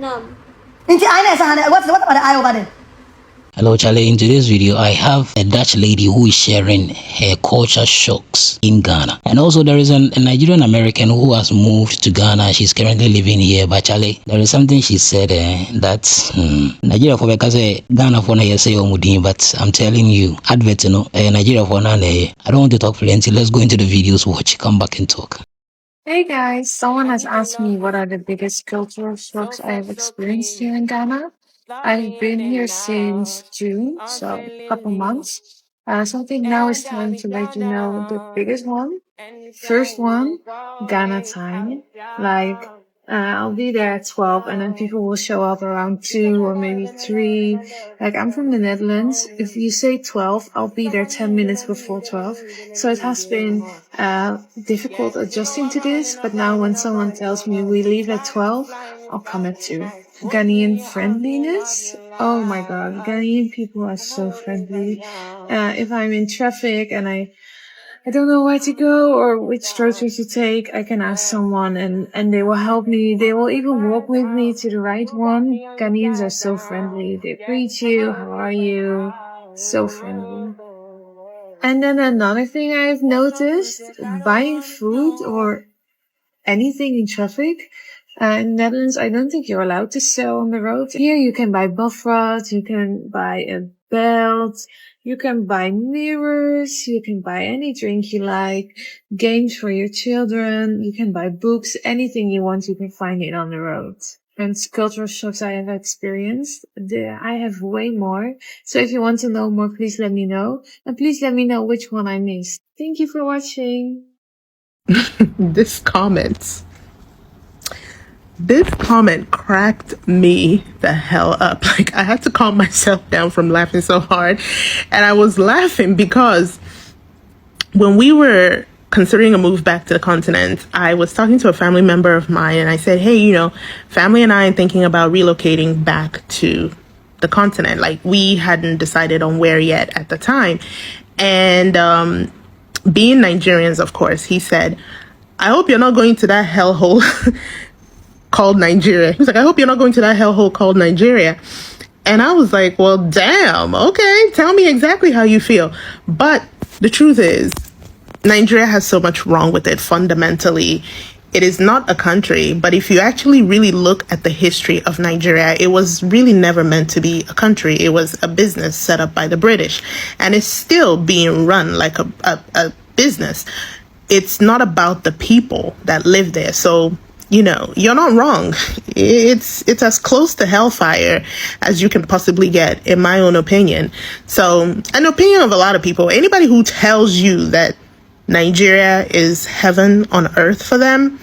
What about the eye over there? Hello Charlie, in today's video I have a Dutch lady who is sharing her culture shocks in Ghana. And also there is a Nigerian American who has moved to Ghana. She's currently living here. But Charlie, there is something she said that Nigeria for because Ghana for na say omudin, but I'm telling you, advert Nigeria for na I don't want to talk plenty. Let's go into the videos, watch, come back and talk. Hey guys, someone has asked me what are the biggest cultural shocks I have experienced here in Ghana. I've been here since June, so a couple months. So I think now it's time to let you know the biggest one. First one, Ghana time. I'll be there at 12 and then people will show up around 2 or maybe 3. Like, I'm from the Netherlands. If you say 12, I'll be there 10 minutes before 12. So it has been difficult adjusting to this. But now when someone tells me we leave at 12, I'll come at 2. Ghanaian friendliness. Oh my God. Ghanaian people are so friendly. If I'm in traffic and I don't know where to go or which road to take, I can ask someone and they will help me. They will even walk with me to the right one. Ghanaians are so friendly. They greet you. How are you? So friendly. And then another thing I've noticed, buying food or anything in traffic. In Netherlands, I don't think you're allowed to sell on the road. Here you can buy buffrod, you can buy a belt, you can buy mirrors, you can buy any drink you like, games for your children, you can buy books, anything you want, you can find it on the road. And cultural shocks I have experienced, I have way more. So if you want to know more, please let me know. And please let me know which one I missed. Thank you for watching. This comment cracked me the hell up. Like, I had to calm myself down from laughing so hard. And I was laughing because when we were considering a move back to the continent, I was talking to a family member of mine and I said, hey, family and I are thinking about relocating back to the continent. Like, we hadn't decided on where yet at the time. And being Nigerians, of course, he said, I hope you're not going to that hellhole called Nigeria. He was like, I hope you're not going to that hellhole called Nigeria. And I was like, well, damn, okay, tell me exactly how you feel. But the truth is, Nigeria has so much wrong with it fundamentally. It is not a country, but if you actually really look at the history of Nigeria, it was really never meant to be a country. It was a business set up by the British, and it's still being run like a business. It's not about the people that live there. So, you're not wrong. It's as close to hellfire as you can possibly get, in my own opinion. So, an opinion of a lot of people, anybody who tells you that Nigeria is heaven on earth for them,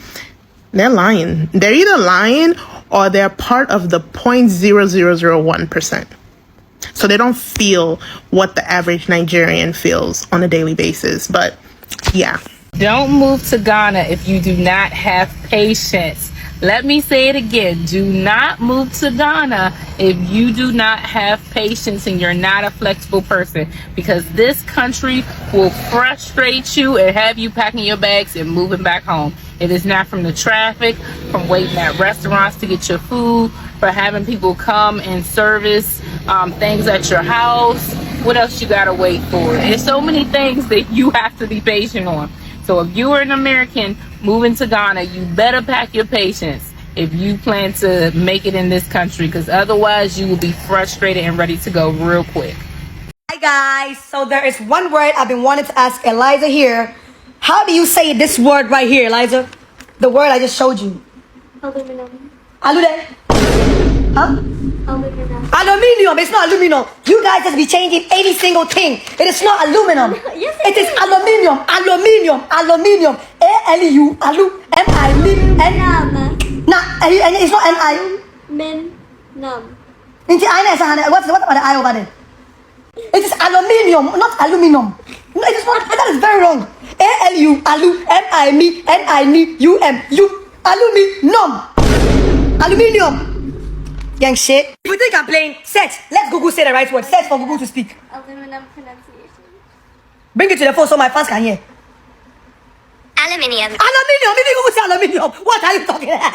they're lying. They're either lying or they're part of the 0.0001%. So they don't feel what the average Nigerian feels on a daily basis. But yeah. Don't move to Ghana if you do not have patience. Let me say it again. Do not move to Ghana if you do not have patience and you're not a flexible person, because this country will frustrate you and have you packing your bags and moving back home. It is not from the traffic, from waiting at restaurants to get your food, for having people come and service things at your house. What else you gotta wait for? There's so many things that you have to be patient on. So if you are an American moving to Ghana, you better pack your patience if you plan to make it in this country, because otherwise you will be frustrated and ready to go real quick. Hi guys, so there is one word I've been wanting to ask Eliza here. How do you say this word right here, Eliza? The word I just showed you. Aluminum. Alude? Huh? Aluminum. Aluminium. It's not aluminum. You guys just be changing any single thing. It is not aluminum. Yes, it is aluminium. Aluminium. Aluminium. A-L-U. Alu. M-I-N. Nah, and it's not N-I. Min-num. What's about the I over there? It is aluminium, not aluminum. No, it is not. That is very wrong. A-L-U. Alu. M-I-N-I-N-U-M. You. Aluminium. Aluminium. Young shit. If you think I'm playing, search. Let's Google say the right word. Search for Google to speak. Aluminum pronunciation. Bring it to the phone so my fans can hear. Aluminium. Aluminium. Maybe Google say aluminium. What are you talking about?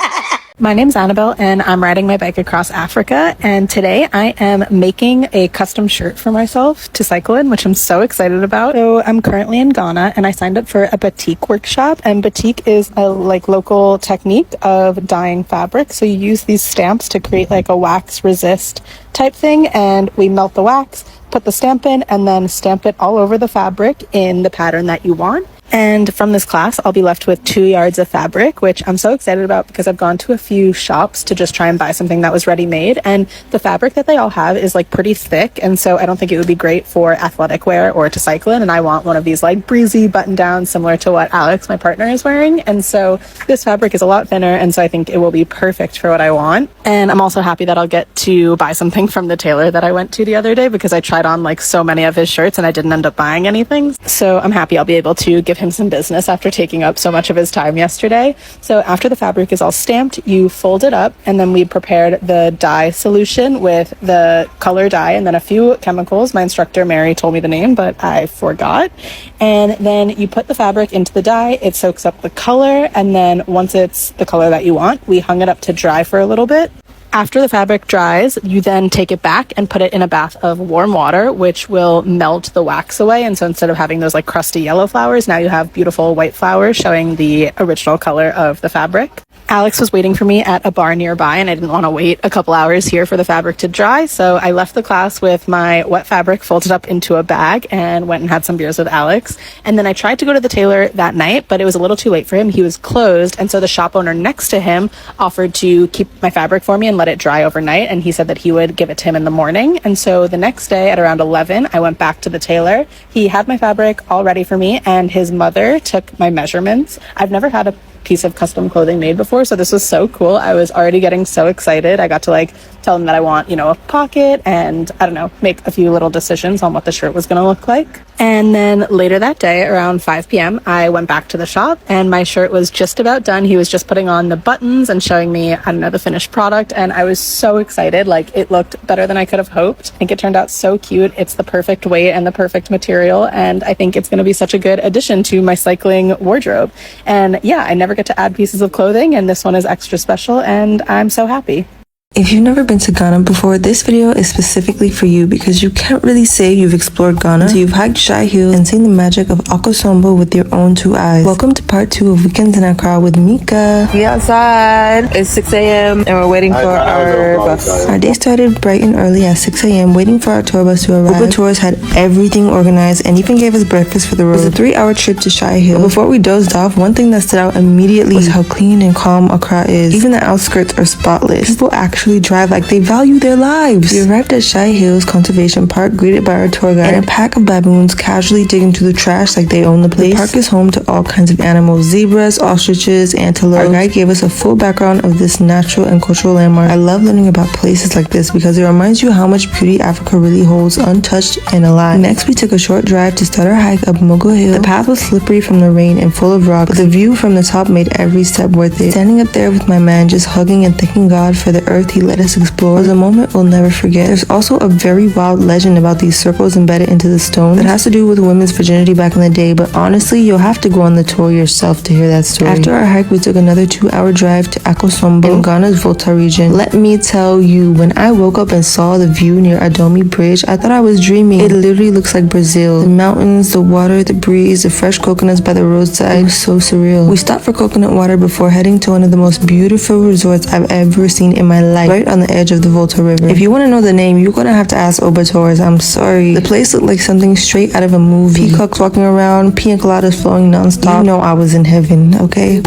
My name's Annabelle and I'm riding my bike across Africa, and today I am making a custom shirt for myself to cycle in, which I'm so excited about. So I'm currently in Ghana and I signed up for a batik workshop, and batik is a local technique of dyeing fabric. So you use these stamps to create like a wax resist type thing, and we melt the wax, put the stamp in, and then stamp it all over the fabric in the pattern that you want. And from this class, I'll be left with 2 yards of fabric, which I'm so excited about because I've gone to a few shops to just try and buy something that was ready-made. And the fabric that they all have is like pretty thick. And so I don't think it would be great for athletic wear or to cycle in. And I want one of these like breezy button downs similar to what Alex, my partner, is wearing. And so this fabric is a lot thinner. And so I think it will be perfect for what I want. And I'm also happy that I'll get to buy something from the tailor that I went to the other day, because I tried on like so many of his shirts and I didn't end up buying anything. So I'm happy I'll be able to give him some business after taking up so much of his time yesterday. So after the fabric is all stamped, you fold it up, and then we prepared the dye solution with the color dye and then a few chemicals. My instructor Mary told me the name, but I forgot. And then you put the fabric into the dye, it soaks up the color, and then once it's the color that you want, we hung it up to dry for a little bit. After the fabric dries, you then take it back and put it in a bath of warm water, which will melt the wax away. And so instead of having those like crusty yellow flowers, now you have beautiful white flowers showing the original color of the fabric. Alex was waiting for me at a bar nearby, and I didn't want to wait a couple hours here for the fabric to dry. So I left the class with my wet fabric folded up into a bag and went and had some beers with Alex. And then I tried to go to the tailor that night, but it was a little too late for him. He was closed. And so the shop owner next to him offered to keep my fabric for me and let it dry overnight. And he said that he would give it to him in the morning. And so the next day at around 11, I went back to the tailor. He had my fabric all ready for me, and his mother took my measurements. I've never had a piece of custom clothing made before, so this was so cool. I was already getting so excited. I got to like tell him that I want, a pocket, and I don't know, make a few little decisions on what the shirt was going to look like. And then later that day, around 5 p.m., I went back to the shop, and my shirt was just about done. He was just putting on the buttons and showing me, the finished product, and I was so excited. Like, it looked better than I could have hoped. I think it turned out so cute. It's the perfect weight and the perfect material, and I think it's going to be such a good addition to my cycling wardrobe. And yeah, I never get to add pieces of clothing, and this one is extra special, and I'm so happy. If you've never been to Ghana before, this video is specifically for you, because you can't really say you've explored Ghana until you've hiked Shy Hill and seen the magic of Akosombo with your own 2 eyes. Welcome to part 2 of Weekends in Accra with Mika. We outside. It's 6 a.m. and we're waiting for our bus. Our day started bright and early at 6 a.m. waiting for our tour bus to arrive. Uber Tours had everything organized and even gave us breakfast for the road. It was a 3-hour trip to Shy Hill. But before we dozed off, one thing that stood out immediately was how clean and calm Accra is. Even the outskirts are spotless. People actually drive like they value their lives. We arrived at Shy Hills Conservation Park, greeted by our tour guide and a pack of baboons casually digging through the trash like they own the place. The park is home to all kinds of animals: zebras, ostriches, antelope. Our guide gave us a full background of this natural and cultural landmark. I love learning about places like this because it reminds you how much beauty Africa really holds untouched and alive. Next, we took a short drive to start our hike up Mogo Hill. The path was slippery from the rain and full of rocks, but the view from the top made every step worth it. Standing up there with my man, just hugging and thanking God for the earth he let us explore, was a moment we'll never forget. There's also a very wild legend about these circles embedded into the stone that has to do with women's virginity back in the day, but honestly, you'll have to go on the tour yourself to hear that story. After our hike, we took another 2-hour drive to Akosombo in Ghana's Volta region. Let me tell you, when I woke up and saw the view near Adomi Bridge, I thought I was dreaming. It literally looks like Brazil. The mountains, the water, the breeze, the fresh coconuts by the roadside. It was so surreal. We stopped for coconut water before heading to one of the most beautiful resorts I've ever seen in my life, right on the edge of the Volta River. If you want to know the name, you're gonna have to ask Uber Tours. I'm sorry. The place looked like something straight out of a movie. Peacocks walking around, pina coladas flowing nonstop. You know I was in heaven, okay?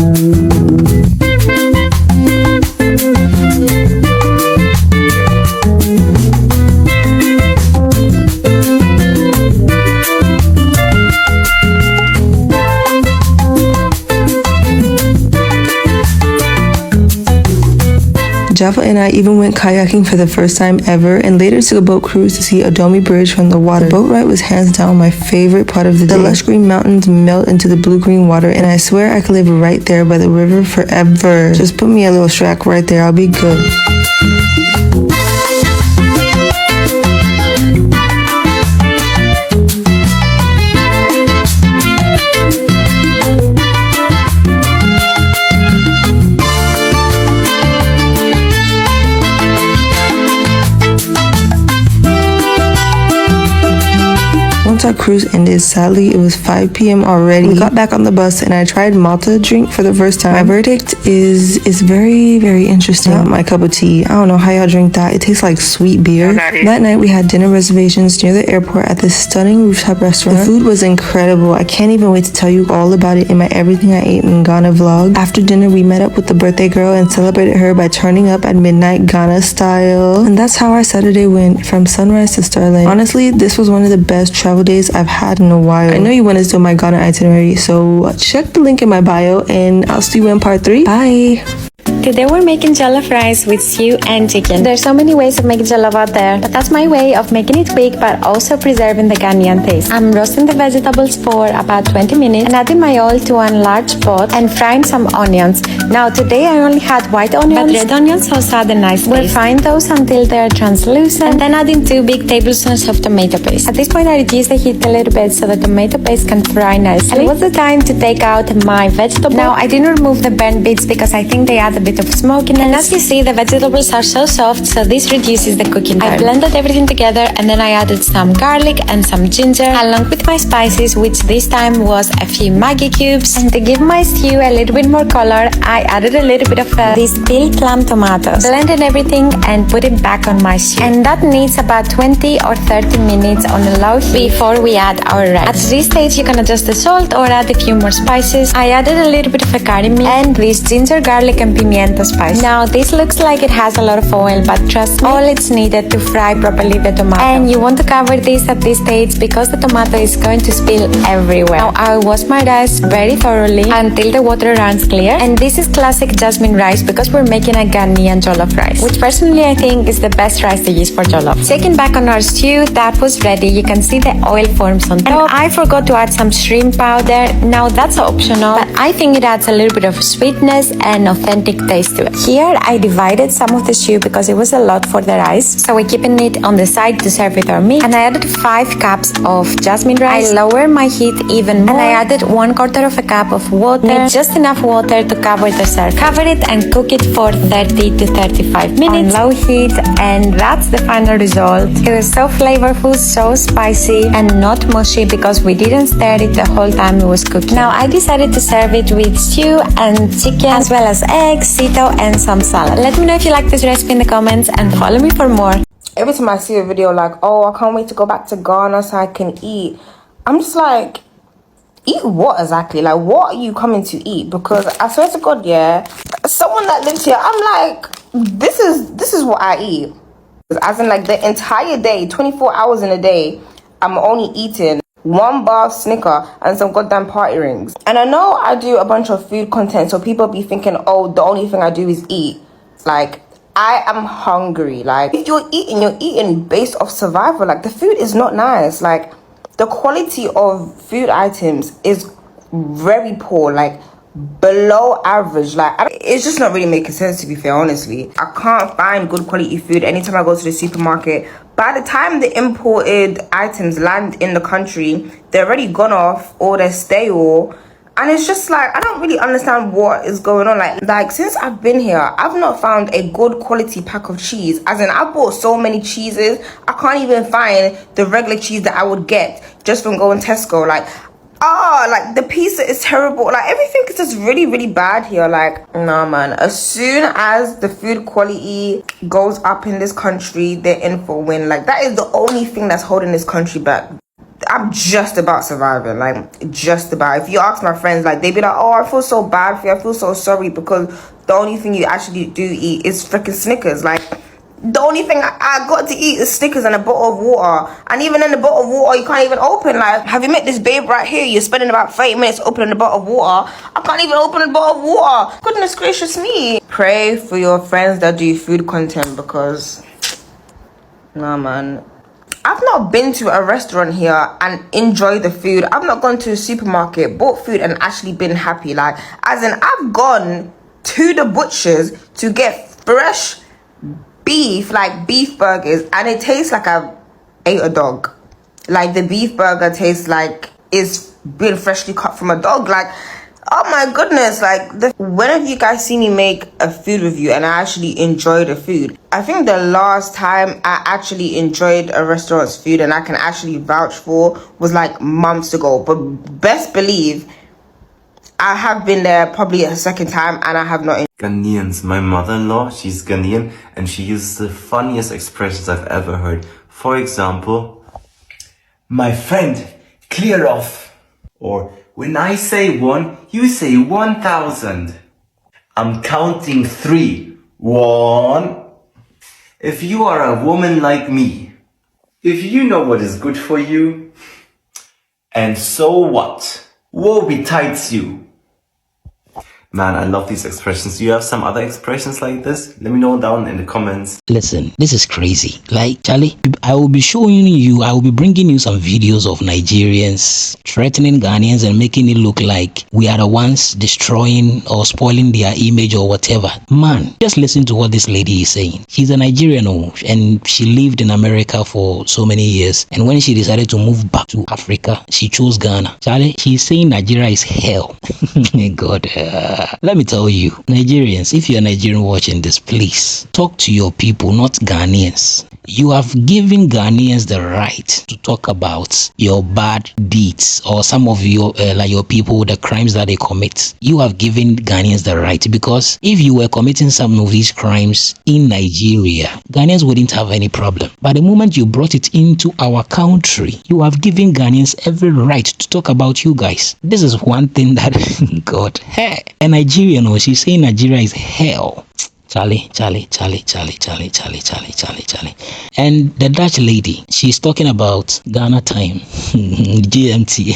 Java and I even went kayaking for the first time ever, and later took a boat cruise to see Adomi Bridge from the water. The boat ride was hands down my favorite part of the day. The lush green mountains melt into the blue-green water, and I swear I could live right there by the river forever. Just put me a little shack right there, I'll be good. once our cruise ended, sadly it was 5 p.m. already. We got back on the bus and I tried Malta drink for the first time. My verdict is very, very interesting. Not my cup of tea. I don't know how y'all drink that. It tastes like sweet beer. That night we had dinner reservations near the airport at this stunning rooftop restaurant. The food was incredible. I can't even wait to tell you all about it in my Everything I Ate in Ghana vlog. After dinner we met up with the birthday girl and celebrated her by turning up at midnight Ghana style. And that's how our Saturday went, from sunrise to starlight. Honestly, this was one of the best travel days I've had in a while. I know you want to do my Ghana itinerary, so check the link in my bio and I'll see you in part 3. Bye! Today we're making jollof rice with stew and chicken. There's so many ways of making jollof out there, but that's my way of making it quick but also preserving the Ghanaian taste. I'm roasting the vegetables for about 20 minutes and adding my oil to one large pot and frying some onions. Now today I only had white onions, but red onions also add a nice taste. We'll frying those until they're translucent and then adding 2 big tablespoons of tomato paste. At this point I reduce the heat a little bit so the tomato paste can fry nicely. And it was the time to take out my vegetables. Now I didn't remove the burnt bits because I think they add a bit of smokiness, and as you see the vegetables are so soft, so this reduces the cooking time. I blended everything together and then I added some garlic and some ginger along with my spices, which this time was a few Maggi cubes, and to give my stew a little bit more color I added a little bit of these peeled plum tomatoes. Blended everything and put it back on my stew, and that needs about 20 or 30 minutes on a low heat before we add our rice. At this stage you can adjust the salt or add a few more spices. I added a little bit of a curry meat and this ginger, garlic and pimiento spice. Now this looks like it has a lot of oil, but trust me, all it's needed to fry properly the tomato. And you want to cover this at this stage because the tomato is going to spill everywhere. Now I wash my rice very thoroughly until the water runs clear, and this is classic jasmine rice because we're making a Ghanaian jollof rice, which personally I think is the best rice to use for jollof. Checking back on our stew, that was ready. You can see the oil forms on top. And I forgot to add some shrimp powder. Now that's optional, but I think it adds a little bit of sweetness and authentic taste to it. Here I divided some of the stew because it was a lot for the rice, so we're keeping it on the side to serve with our meat. And I added 5 cups of jasmine rice. I lowered my heat even more and I added 1/4 of a cup of water. Need just enough water to cover the surface. Cover it and cook it for 30 to 35 minutes on low heat, and that's the final result. It was so flavorful, so spicy and not mushy because we didn't stir it the whole time it was cooking. Now I decided to serve it with stew and chicken as well as eggs, sito and some salad. Let me know if you like this recipe in the comments and follow me for more. Every time I see a video like, oh, I can't wait to go back to Ghana so I can eat, I'm just like, eat what exactly? Like, what are you coming to eat? Because I swear to God, yeah, someone that lives here, I'm like, this is what I eat. As in, like, the entire day, 24 hours in a day, I'm only eating 1 bar of Snicker and some goddamn party rings. And I know I do a bunch of food content, so people be thinking, oh, the only thing I do is eat. Like, I am hungry. Like, if you're eating based off survival. Like, the food is not nice. Like, the quality of food items is very poor, like below average. Like, it's just not really making sense, to be fair, honestly. I can't find good quality food anytime I go to the supermarket. By the time the imported items land in the country, they're already gone off or they're stale. And it's just like, I don't really understand what is going on. Like since I've been here, I've not found a good quality pack of cheese. As in, I bought so many cheeses, I can't even find the regular cheese that I would get just from going Tesco. Like the pizza is terrible. Like, everything is just really, really bad here. Like, nah, man. As soon as the food quality goes up in this country, they're in for a win. Like, that is the only thing that's holding this country back. I'm just about surviving, like, just about. If you ask my friends, like, they be like, oh, I feel so bad for you, I feel so sorry, because the only thing you actually do eat is freaking Snickers. Like, the only thing I got to eat is Snickers and a bottle of water. And even in the bottle of water, you can't even open. Like, have you met this babe right here? You're spending about 30 minutes opening a bottle of water. I can't even open a bottle of water. Goodness gracious me. Pray for your friends that do food content, because, nah, man. I've not been to a restaurant here and enjoyed the food. I've not gone to a supermarket, bought food and actually been happy. Like, as in, I've gone to the butchers to get fresh beef, like beef burgers, and it tastes like I ate a dog. Like, the beef burger tastes like it's been freshly cut from a dog. Like, Oh my goodness, like whenever you guys see me make a food review and I actually enjoy the food, I think the last time I actually enjoyed a restaurant's food and I can actually vouch for was like months ago. But best believe I have been there probably a second time and I have not. Ghanaians. My mother-in-law, she's Ghanaian, and she uses the funniest expressions I've ever heard. For example, my friend, clear off. Or, when I say 1, you say 1,000. I'm counting 3. 1. If you are a woman like me, if you know what is good for you, and so what? Woe betides you. Man, I love these expressions. Do you have some other expressions like this? Let me know down in the comments. Listen, this is crazy. Like, Charlie, I will be bringing you some videos of Nigerians threatening Ghanaians and making it look like we are the ones destroying or spoiling their image or whatever. Man, just listen to what this lady is saying. She's a Nigerian and she lived in America for so many years. And when she decided to move back to Africa, she chose Ghana. Charlie, she's saying Nigeria is hell. God, let me tell you, Nigerians, if you're Nigerian watching this, please talk to your people, not Ghanaians. You have given Ghanaians the right to talk about your bad deeds or some of your your people, the crimes that they commit. You have given Ghanaians the right, because if you were committing some of these crimes in Nigeria, Ghanaians wouldn't have any problem. But the moment you brought it into our country, you have given Ghanaians every right to talk about you guys. This is one thing that God, hey, a Nigerian, she's saying Nigeria is hell. Charlie. And the Dutch lady, she's talking about Ghana time, GMT.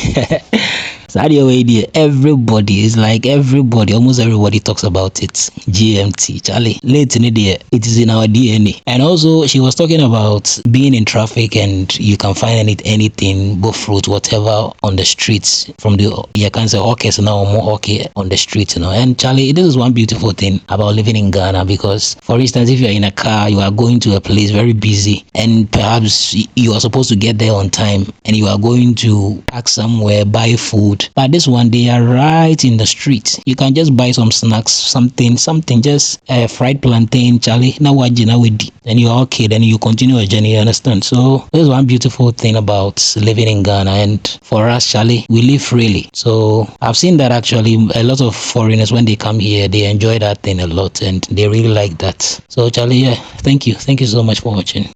Everybody is like almost everybody talks about it. GMT, Charlie. Late in the day, it is in our DNA. And also, she was talking about being in traffic and you can find anything, both fruit, whatever, on the streets from the, you can say, okay, so now more okay on the streets, And Charlie, this is one beautiful thing about living in Ghana, because, for instance, if you're in a car, you are going to a place very busy, and perhaps you are supposed to get there on time, and you are going to park somewhere, buy food. But this one, they are right in the street. You can just buy some snacks, something, just fried plantain, Charlie. Now then you're okay. Then you continue your journey. You understand? So this is one beautiful thing about living in Ghana. And for us, Charlie, we live freely. So I've seen that actually a lot of foreigners, when they come here, they enjoy that thing a lot, and they really like that. So Charlie, yeah, thank you so much for watching.